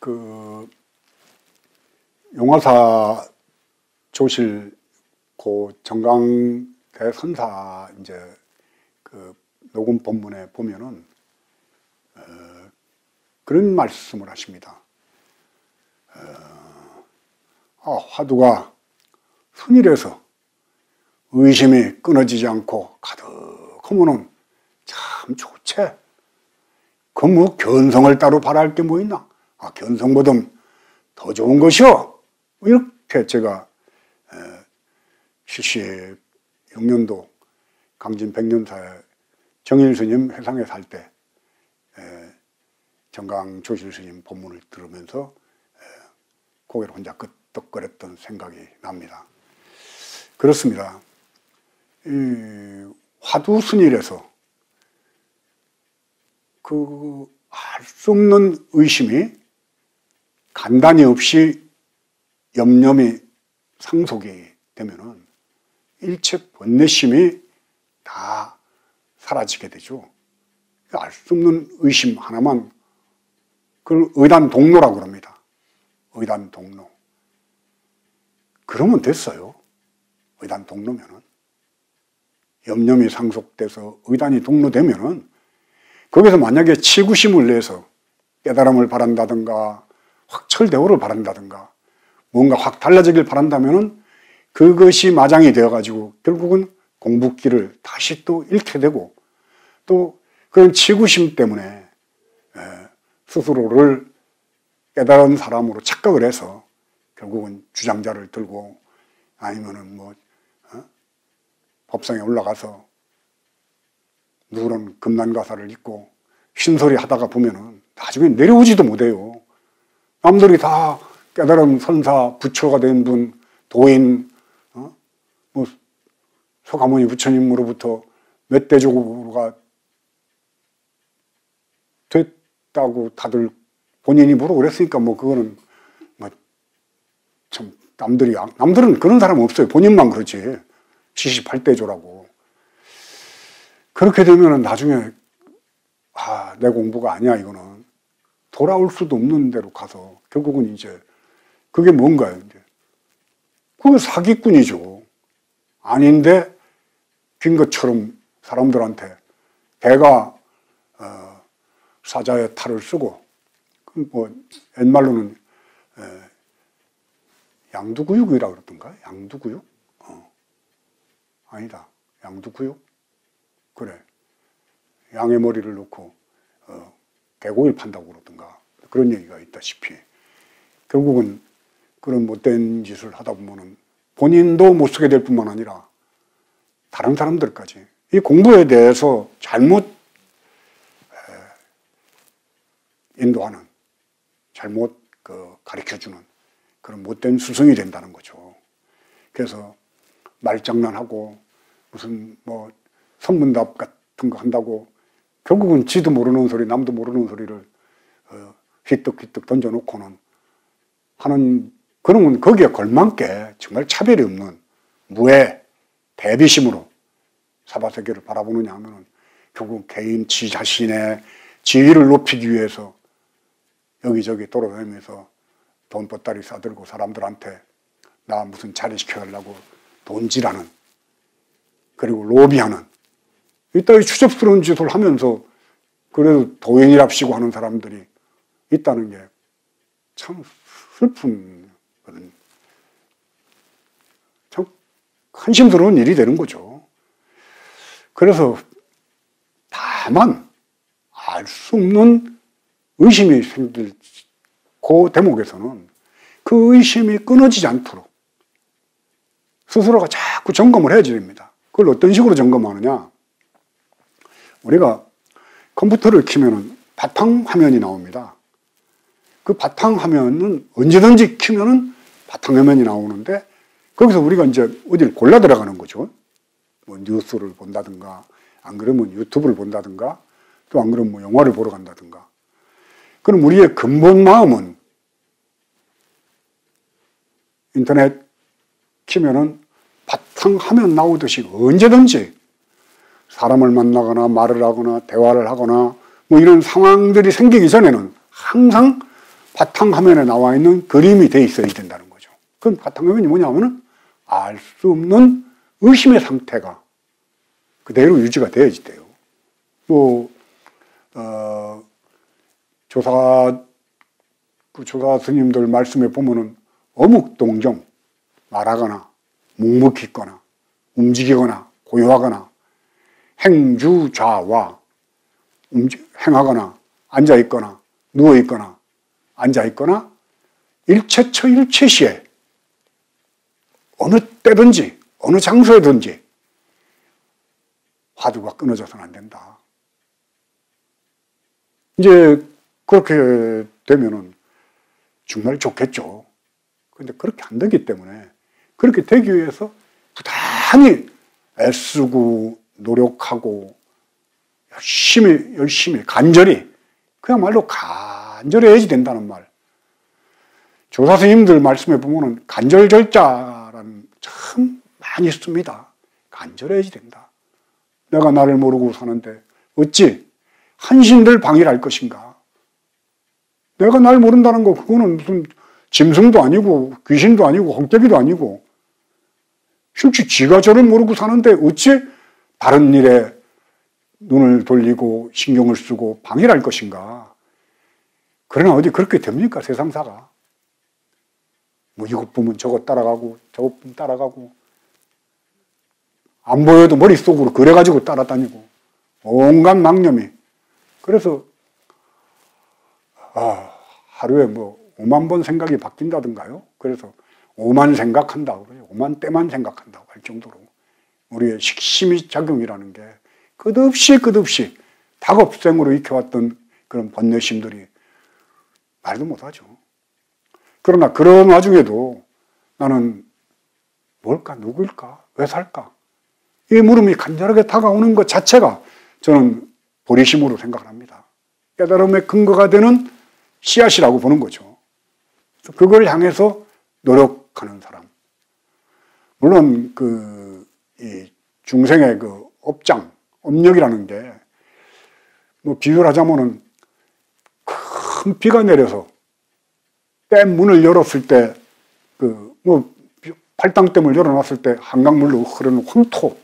그 용화사 조실 고 정강대 선사 이제 그 녹음 본문에 보면은 그런 말씀을 하십니다. 화두가 순일해서 의심이 끊어지지 않고 가득하면은 참 좋지. 그 뭐 견성을 따로 바랄 게 뭐 있나? 견성보다 더 좋은 것이요. 이렇게 제가 76년도 강진 백년사에 정일 스님 회상에 살 때 정강 조실 스님 법문을 들으면서 고개를 혼자 끄덕거렸던 생각이 납니다. 그렇습니다. 이 화두 순일에서 그 알 수 없는 의심이 간단히 없이 염려이 상속이 되면은 일체 번뇌심이 다 사라지게 되죠. 알 수 없는 의심 하나만 그걸 의단동로라고 그럽니다. 의단동로. 그러면 됐어요. 의단동로면은. 염려이 상속돼서 의단이 동로되면은 거기서 만약에 치구심을 내서 깨달음을 바란다든가 확철대오를 바란다든가 뭔가 확 달라지길 바란다면은 그것이 마장이 되어가지고 결국은 공부길을 다시 또 잃게 되고 또 그런 치구심 때문에 스스로를 깨달은 사람으로 착각을 해서 결국은 주장자를 들고 아니면은 뭐 법상에 올라가서 누런 금난가사를 입고 쉰소리 하다가 보면은 나중에 내려오지도 못해요. 남들이 다 깨달은 선사, 부처가 된 분, 도인, 뭐 서가모니 부처님으로부터 멧돼지고가 됐다고 다들 본인이 뭐라고 그랬으니까 뭐 그거는 뭐 참 남들은 그런 사람 없어요. 본인만 그렇지. 78대조라고. 그렇게 되면은 나중에 내 공부가 아니야 이거는 돌아올 수도 없는 데로 가서 결국은 이제 그게 뭔가요? 이제 그게 사기꾼이죠. 아닌데 빈 것처럼 사람들한테 배가 사자의 탈을 쓰고 뭐 옛말로는 양두구육이라고 그러던가? 양두구육? 아니다. 양두구육? 그래. 양의 머리를 놓고 개고기를 판다고 그러던가 그런 얘기가 있다시피 결국은 그런 못된 짓을 하다 보면은 본인도 못 쓰게 될 뿐만 아니라 다른 사람들까지 이 공부에 대해서 잘못 인도하는 잘못 가르쳐주는 그런 못된 스승이 된다는 거죠. 그래서 말장난하고 무슨 뭐 선문답 같은 거 한다고 결국은 지도 모르는 소리, 남도 모르는 소리를 휘떡휘떡 던져놓고는 하는 그러면 거기에 걸맞게 정말 차별이 없는 무애, 대비심으로 사바세계를 바라보느냐 하면은 결국 개인 지 자신의 지위를 높이기 위해서 여기저기 돌아다니면서 돈 보따리 싸들고 사람들한테 나 무슨 자리 시켜달라고 돈질하는 그리고 로비하는 이따위 추접스러운 짓을 하면서 그래도 도인이랍시고 하는 사람들이 있다는 게 참 슬픈 거든. 참 한심스러운 일이 되는 거죠. 그래서 다만 알 수 없는 의심이 생길 그 대목에서는 그 의심이 끊어지지 않도록 스스로가 자꾸 점검을 해야 됩니다. 그걸 어떤 식으로 점검하느냐? 우리가 컴퓨터를 켜면은 바탕화면이 나옵니다. 그 바탕화면은 언제든지 켜면은 바탕화면이 나오는데 거기서 우리가 이제 어딜 골라 들어가는 거죠. 뭐 뉴스를 본다든가 안 그러면 유튜브를 본다든가 또 안 그러면 뭐 영화를 보러 간다든가. 그럼 우리의 근본 마음은 인터넷 켜면은 바탕화면 나오듯이 언제든지 사람을 만나거나 말을 하거나 대화를 하거나 뭐 이런 상황들이 생기기 전에는 항상 바탕화면에 나와 있는 그림이 돼 있어야 된다는 거죠. 그럼 바탕화면이 뭐냐면은 알 수 없는 의심의 상태가 그대로 유지가 되어야지 돼요. 또, 조사 스님들 말씀에 보면은 어묵 동정, 말하거나, 묵묵히 있거나, 움직이거나, 고요하거나, 행주좌와, 행하거나, 앉아있거나, 누워있거나, 앉아있거나, 일체처 일체시에, 어느 때든지, 어느 장소에든지, 화두가 끊어져서는 안 된다. 이제, 그렇게 되면은 정말 좋겠죠. 근데 그렇게 안 되기 때문에, 그렇게 되기 위해서 부단히 애쓰고, 노력하고, 열심히, 간절히, 그야말로 간절해야지 된다는 말. 조사 스님들 말씀에 보면은 간절절자라는 참 많이 씁니다. 간절해야지 된다. 내가 나를 모르고 사는데 어찌 한신들 방일할 것인가? 내가 날 모른다는 거 그거는 무슨 짐승도 아니고 귀신도 아니고 헛개비도 아니고 실제 지가 저를 모르고 사는데 어찌 다른 일에 눈을 돌리고 신경을 쓰고 방해할 것인가? 그러나 어디 그렇게 됩니까? 세상사가. 뭐 이것 보면 저것 따라가고 저것 보면 따라가고 안 보여도 머릿속으로 그래가지고 따라다니고 온갖 망념이. 그래서 하루에 뭐 5만 번 생각이 바뀐다든가요. 그래서 5만 생각한다고 그래요. 5만 때만 생각한다고 할 정도로 우리의 식심이작용이라는 게 끝없이 다급생으로 익혀왔던 그런 번뇌심들이 말도 못하죠. 그러나 그런 와중에도 나는 뭘까? 누구일까? 왜 살까? 이 물음이 간절하게 다가오는 것 자체가 저는 보리심으로 생각을 합니다. 깨달음의 근거가 되는 씨앗이라고 보는 거죠. 그걸 향해서 노력하는 사람. 물론 이 중생의 그 업력이라는 게 뭐 비유를 하자면은 큰 비가 내려서 댐 문을 열었을 때 팔당댐을 열어놨을 때 한강물로 흐르는 황토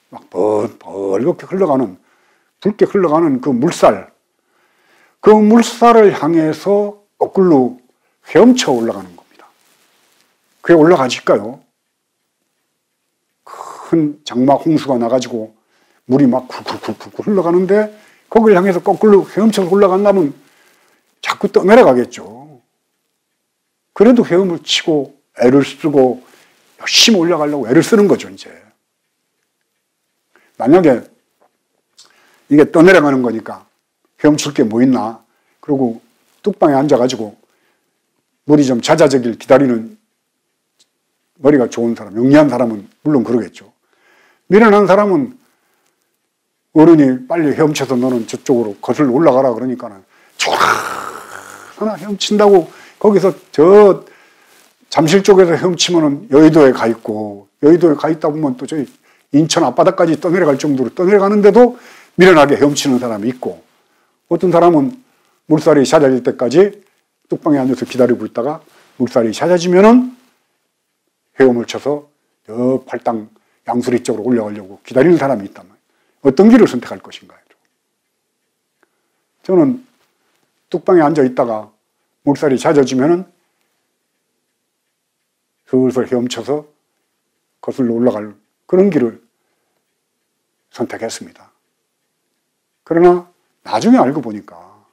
막 벌겋게 흘러가는 붉게 흘러가는 그 물살을 향해서 거꾸로 헤엄쳐 올라가는 겁니다. 그게 올라가질까요? 큰 장막 홍수가 나가지고 물이 막 굴굴굴굴 흘러가는데 거기를 향해서 거꾸로 헤엄쳐서 올라간다면 자꾸 떠내려가겠죠. 그래도 헤엄을 치고 애를 쓰고 열심히 올라가려고 애를 쓰는 거죠, 이제. 만약에 이게 떠내려가는 거니까 헤엄칠 게 뭐 있나? 그리고 뚝방에 앉아가지고 머리 좀 잦아지길 기다리는 머리가 좋은 사람, 영리한 사람은 물론 그러겠죠. 미련한 사람은 어른이 빨리 헤엄쳐서 너는 저쪽으로 거슬러 올라가라 그러니까는 하나 헤엄친다고 거기서 저 잠실 쪽에서 헤엄치면은 여의도에 가 있고 여의도에 가 있다 보면 또 저희 인천 앞바다까지 떠내려갈 정도로 떠내려가는데도 미련하게 헤엄치는 사람이 있고 어떤 사람은 물살이 잦아질 때까지 뚝방에 앉아서 기다리고 있다가 물살이 잦아지면은 헤엄을 쳐서 저 팔당 양수리 쪽으로 올라가려고 기다리는 사람이 있단 말이에요. 어떤 길을 선택할 것인가요? 저는 뚝방에 앉아 있다가 물살이 잦아지면은 슬슬 헤엄쳐서 거슬러 올라갈 그런 길을 선택했습니다. 그러나 나중에 알고 보니까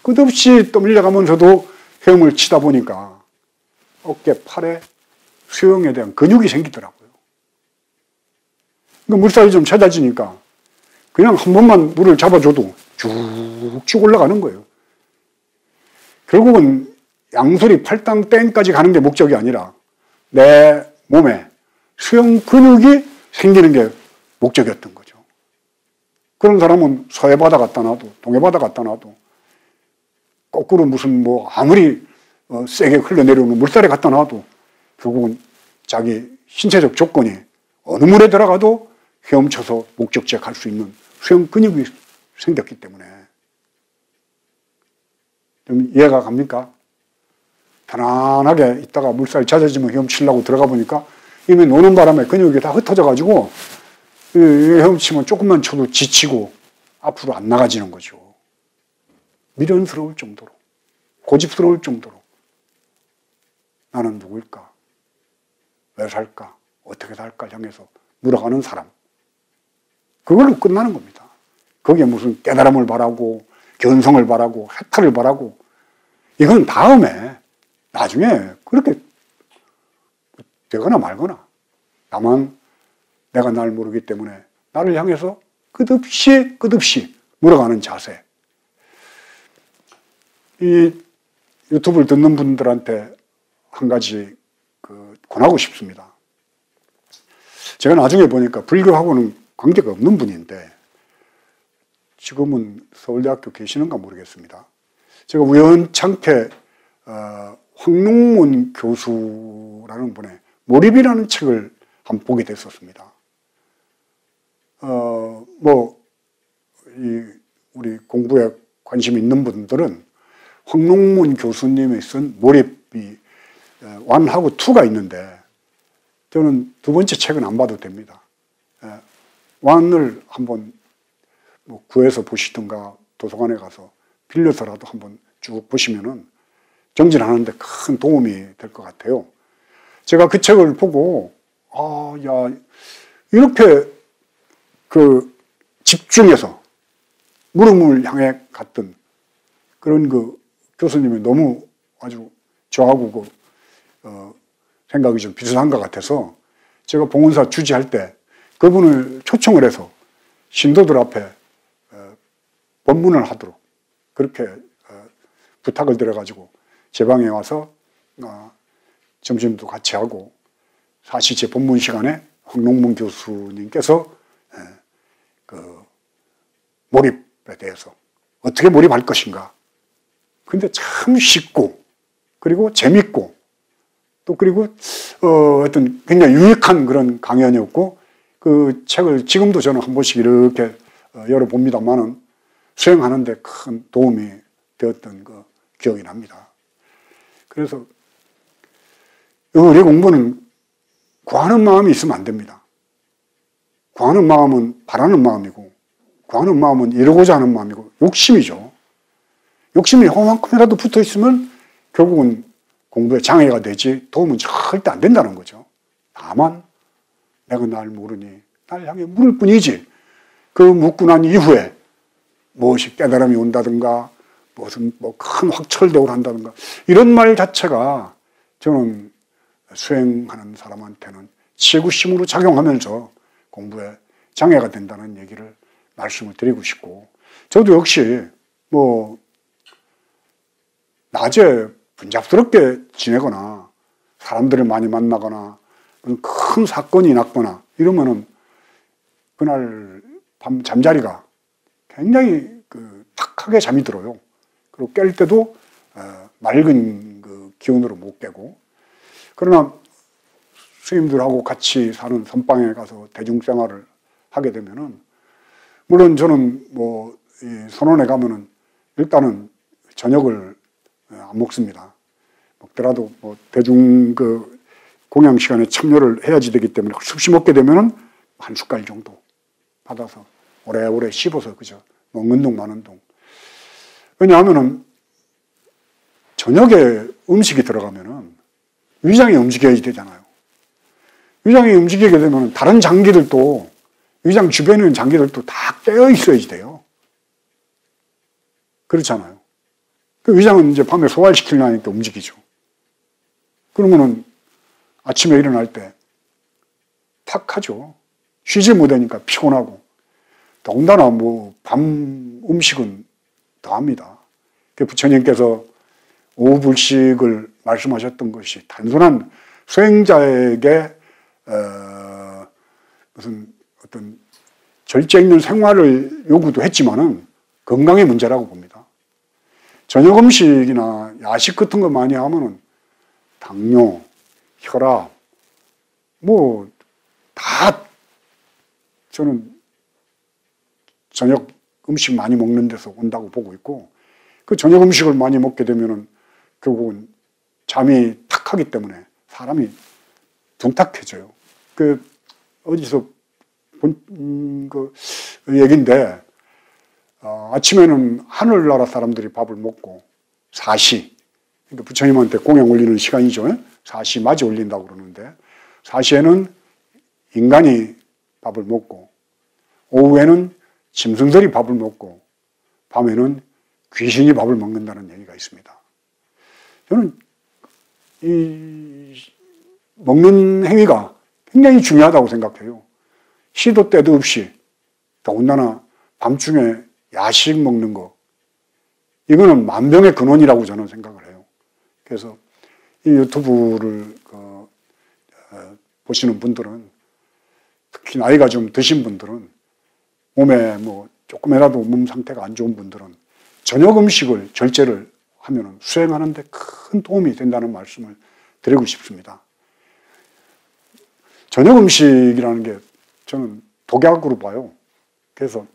끝없이 떠밀려가면서도 헤엄을 치다 보니까 어깨, 팔에 수영에 대한 근육이 생기더라고요. 그러니까 물살이 좀 잦아지니까 그냥 한 번만 물을 잡아줘도 쭉쭉 올라가는 거예요. 결국은 양수리 팔당 땡까지 가는 게 목적이 아니라 내 몸에 수영 근육이 생기는 게 목적이었던 거죠. 그런 사람은 서해바다 갖다 놔도 동해바다 갖다 놔도 거꾸로 무슨 뭐 아무리 세게 흘러내려오는 물살에 갖다 놔도 결국은 자기 신체적 조건이 어느 물에 들어가도 헤엄쳐서 목적지에 갈 수 있는 수영 근육이 생겼기 때문에 좀 이해가 갑니까? 편안하게 있다가 물살 잦아지면 헤엄치려고 들어가 보니까 이미 노는 바람에 근육이 다 흩어져가지고 헤엄치면 조금만 쳐도 지치고 앞으로 안 나가지는 거죠. 미련스러울 정도로, 고집스러울 정도로 나는 누구일까? 왜 살까? 어떻게 살까? 향해서 물어가는 사람. 그걸로 끝나는 겁니다. 거기에 무슨 깨달음을 바라고 견성을 바라고 해탈을 바라고 이건 다음에 나중에 그렇게 되거나 말거나 다만 내가 날 모르기 때문에 나를 향해서 끝없이 물어가는 자세. 이 유튜브를 듣는 분들한테 한 가지 권하고 싶습니다. 제가 나중에 보니까 불교하고는 관계가 없는 분인데 지금은 서울대학교 계시는가 모르겠습니다. 제가 우연찮게 황룡문 교수라는 분의 몰입이라는 책을 한번 보게 됐었습니다. 우리 공부에 관심 있는 분들은 황룡문 교수님이 쓴 몰입이 1하고 2가 있는데 저는 두 번째 책은 안 봐도 됩니다. 1을 한번 구해서 보시든가 도서관에 가서 빌려서라도 한번 쭉 보시면은 정진하는데 큰 도움이 될 것 같아요. 제가 그 책을 보고 이렇게 집중해서 물음을 향해 갔던 그런 교수님이 너무 아주 저하고 생각이 좀 비슷한 것 같아서 제가 봉헌사 주지할 때 그분을 초청을 해서 신도들 앞에 법문을 하도록 그렇게 부탁을 드려가지고 제 방에 와서 점심도 같이 하고 사실 제 법문 시간에 황룡문 교수님께서 몰입에 대해서 어떻게 몰입할 것인가. 근데 참 쉽고 그리고 재밌고 또 그리고 어떤 굉장히 유익한 그런 강연이었고 그 책을 지금도 저는 한 번씩 이렇게 열어봅니다만은 수행하는데 큰 도움이 되었던 기억이 납니다. 그래서 우리 공부는 구하는 마음이 있으면 안 됩니다. 구하는 마음은 바라는 마음이고 구하는 마음은 이루고자 하는 마음이고 욕심이죠. 욕심이 요만큼이라도 붙어 있으면 결국은 공부에 장애가 되지 도움은 절대 안 된다는 거죠. 다만 내가 날 모르니 날 향해 물을 뿐이지 그 묻고 난 이후에 무엇이 깨달음이 온다든가 무슨 큰 확철대오를 한다든가 이런 말 자체가 저는 수행하는 사람한테는 치구심으로 작용하면서 공부에 장애가 된다는 얘기를 말씀을 드리고 싶고 저도 역시 낮에 분잡스럽게 지내거나 사람들을 많이 만나거나 큰 사건이 났거나 이러면은 그날 밤 잠자리가 굉장히 탁하게 잠이 들어요. 그리고 깰 때도 맑은 기운으로 못 깨고 그러나 스님들하고 같이 사는 선방에 가서 대중생활을 하게 되면은 물론 저는 이 선원에 가면은 일단은 저녁을 안 먹습니다. 먹더라도 대중 공양 시간에 참여를 해야지 되기 때문에 습시 먹게 되면은 한 숟갈 정도 받아서 오래오래 씹어서 그저 먹는 동 마는 동. 왜냐하면은 저녁에 음식이 들어가면은 위장이 움직여야 되잖아요. 위장이 움직이게 되면 다른 장기들도 위장 주변에 있는 장기들도 다 깨어 있어야지 돼요. 그렇잖아요. 그 위장은 이제 밤에 소화를 시키려니까 움직이죠. 그러면은 아침에 일어날 때 탁하죠. 쉬지 못하니까 피곤하고 더군다나 밤 음식은 더합니다. 부처님께서 오후 불식을 말씀하셨던 것이 단순한 수행자에게 무슨 어떤 절제 있는 생활을 요구도 했지만은 건강의 문제라고 봅니다. 저녁 음식이나 야식 같은 거 많이 하면은 당뇨, 혈압, 다 저는 저녁 음식 많이 먹는 데서 온다고 보고 있고 그 저녁 음식을 많이 먹게 되면은 결국은 잠이 탁 하기 때문에 사람이 둥탁해져요. 그 어디서 본 그 얘기인데 아침에는 하늘나라 사람들이 밥을 먹고 사시, 그러니까 부처님한테 공양 올리는 시간이죠. 사시 맞이 올린다고 그러는데 사시에는 인간이 밥을 먹고 오후에는 짐승들이 밥을 먹고 밤에는 귀신이 밥을 먹는다는 얘기가 있습니다. 저는 이 먹는 행위가 굉장히 중요하다고 생각해요. 시도 때도 없이 더군다나 밤중에 야식 먹는 거 이거는 만병의 근원이라고 저는 생각을 해요. 그래서 이 유튜브를 보시는 분들은 특히 나이가 좀 드신 분들은 몸에 뭐 조금이라도 몸 상태가 안 좋은 분들은 저녁 음식을 절제를 하면 수행하는 데 큰 도움이 된다는 말씀을 드리고 싶습니다. 저녁 음식이라는 게 저는 독약으로 봐요. 그래서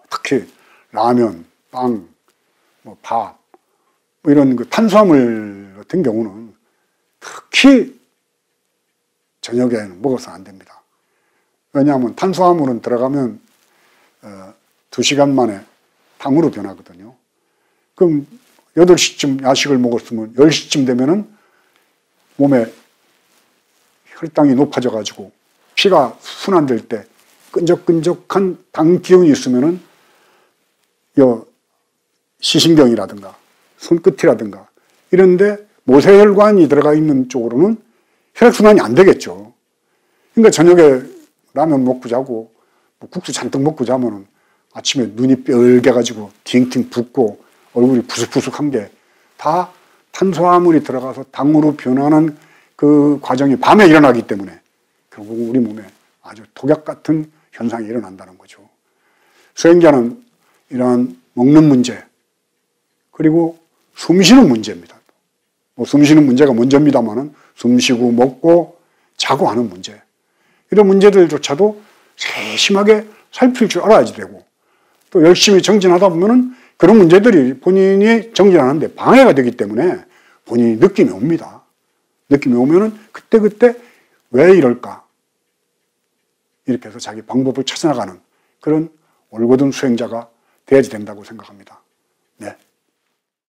특히 라면, 빵, 뭐 밥, 뭐 이런 그 탄수화물 같은 경우는 특히 저녁에는 먹어서 안 됩니다. 왜냐하면 탄수화물은 들어가면 2시간 만에 탕으로 변하거든요. 그럼 8시쯤 야식을 먹었으면 10시쯤 되면은 몸에 혈당이 높아져 가지고 피가 순환될 때 끈적끈적한 당 기운이 있으면은 시신경이라든가 손끝이라든가 이런데 모세혈관이 들어가 있는 쪽으로는 혈액순환이 안 되겠죠. 그러니까 저녁에 라면 먹고 자고 뭐 국수 잔뜩 먹고 자면은 아침에 눈이 뻘개가지고 팅팅 붓고 얼굴이 부석부석한 게 다 탄수화물이 들어가서 당으로 변하는 그 과정이 밤에 일어나기 때문에 결국 우리 몸에 아주 독약 같은 현상이 일어난다는 거죠. 수행자는 이러한 먹는 문제 그리고 숨쉬는 문제입니다. 뭐 숨쉬는 문제가 먼저입니다만은 숨쉬고 먹고 자고 하는 문제 이런 문제들조차도 세심하게 살필 줄 알아야지 되고 또 열심히 정진하다 보면은 그런 문제들이 본인이 정진하는데 방해가 되기 때문에 본인이 느낌이 옵니다. 느낌이 오면은 그때그때 왜 이럴까? 이렇게 해서 자기 방법을 찾아나가는 그런 올곧은 수행자가 되어야 된다고 생각합니다. 네.